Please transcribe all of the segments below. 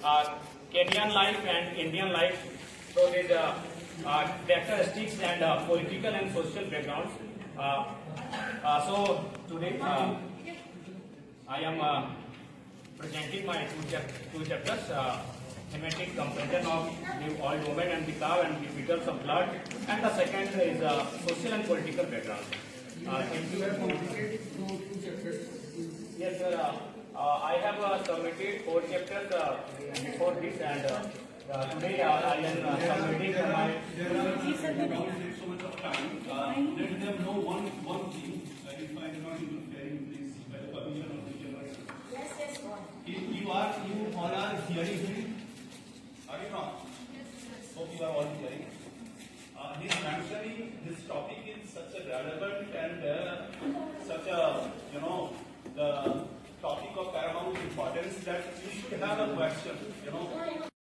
Kenyan life and Indian life. So there's characteristics and political and social backgrounds. So today I am presenting my two chapters. Thematic comparison of the old woman and the cow and the petals of blood, and the second is social and political background. Yes, sir. I have submitted 4 chapters before this, and today I am submitting my. There are so much of time. Let them know one thing. If I am not interfering, please, by the permission of the general. Yes, go on. You all are hearing him. Are you not? Hope you are all hearing. He's mentioning this topic is such a relevant and such a, the topic of paramount importance that you should have a question,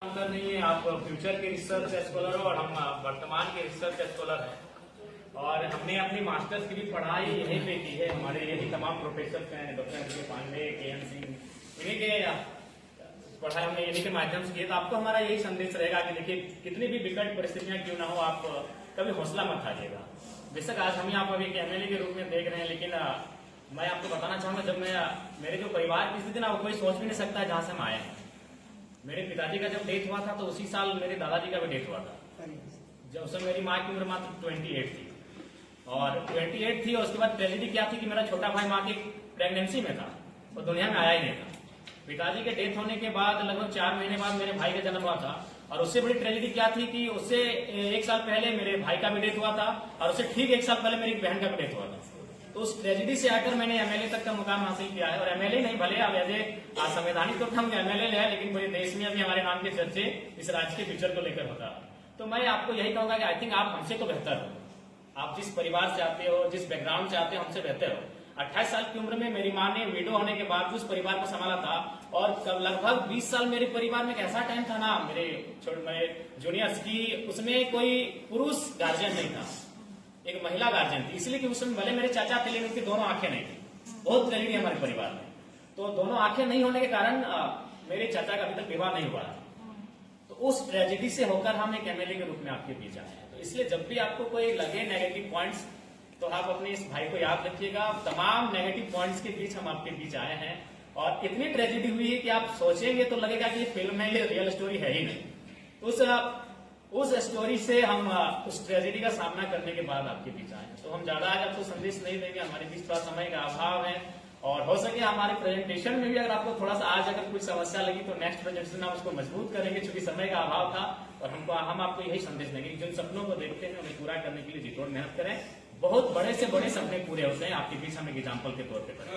अंतर नहीं है, आप future के research scholar हो और हम वर्तमान के रिसर्च स्कॉलर हैं, और हमने अपनी मास्टर्स की भी पढ़ाई यहीं पे की है। हमारे यही तमाम प्रोफेसर हैं, डॉक्टर के पांडे, के.एन. सिंह, इन्हीं के पढ़ाई हमने इन्हीं के माध्यम से की। तो आपको हमारा यही संदेश रहेगा कि देखिए, कितनी भी विकट परिस्थितियां क्यों ना हो, आप कभी हौसला मत हारिएगा। बेशक आज हम यहाँ पर एक एमएलए के रूप में देख रहे हैं, लेकिन मैं आपको बताना चाहूंगा, जब मैं मेरे जो परिवार की स्थिति ना, वो कोई सोच भी नहीं सकता है जहां से हम आए हैं। मेरे पिताजी का जब डेथ हुआ था तो उसी साल मेरे दादाजी का भी डेथ हुआ था। जब उस समय मेरी माँ की उम्र मात्र 28 थी, और 28 थी, और उसके बाद ट्रेजेडी क्या थी कि मेरा छोटा भाई माँ की प्रेगनेंसी में था, वो दुनिया में आया ही नहीं था। पिताजी के डेथ होने के बाद लगभग 4 महीने बाद मेरे भाई का जन्म हुआ था, और उससे बड़ी ट्रेजेडी क्या थी कि उससे 1 साल पहले मेरे भाई का भी डेथ हुआ था, और उससे ठीक 1 साल पहले मेरी बहन का भी डेथ हुआ था। तो उस ट्रेजेडी से आकर मैंने एमएलए तक का मुकाम हासिल किया है। और एमएलए नहीं, भले अब एज ए संवैधानिक तो हम एमएलए है, लेकिन पूरे देश में अभी हमारे नाम के चर्चे इस राज्य के फ्यूचर को लेकर होता है। तो मैं आपको यही कहूंगा कि आई थिंक आप हमसे तो बेहतर हो। आप जिस परिवार से आते हो, जिस बैकग्राउंड से आते हो, हमसे बेहतर हो। 28 साल की उम्र में मेरी माँ ने विडो होने के बाद उस परिवार को संभाला था, और लगभग 20 साल मेरे परिवार में एक ऐसा टाइम था ना, मेरे जूनियर्स की, उसमें कोई पुरुष गार्जियन नहीं था, एक महिला गार्जियन थी। इसलिए कि उस समय भले मेरे चाचा थे, लेकिन उनकी दोनों आंखें नहीं थी। बहुत ट्रेजेडी हमारे परिवार में। तो दोनों आंखें नहीं होने के कारण मेरे चाचा का अभी तक विवाह नहीं हुआ। तो उस ट्रेजेडी से होकर हम एक एमएलए के रूप में आपके बीच आए हैं। तो इसलिए जब भी आपको कोई लगे नेगेटिव पॉइंट्स, तो आप अपने इस भाई को याद रखिएगा। तमाम नेगेटिव पॉइंट्स के बीच हम आपके बीच आए हैं, और इतनी ट्रेजेडी हुई है कि आप सोचेंगे तो लगेगा कि ये फिल्म है, ये रियल स्टोरी है ही नहीं। उस स्टोरी से हम उस ट्रेजेडी का सामना करने के बाद आपके बीच आए। तो हम ज्यादा आज आपको संदेश नहीं देंगे, हमारे बीच थोड़ा समय का अभाव है, और हो सके हमारे प्रेजेंटेशन में भी अगर आपको थोड़ा सा आज अगर कुछ समस्या लगी तो नेक्स्ट प्रेजेंटेशन हम उसको मजबूत करेंगे, क्योंकि समय का अभाव था। और हम आपको यही संदेश देंगे कि जिन सपनों को देखते हैं उन्हें पूरा करने के लिए जी तोड़ मेहनत करें। बहुत बड़े से बड़े सपने पूरे होते हैं, आपके बीच हम एक एग्जाम्पल के तौर पर करें।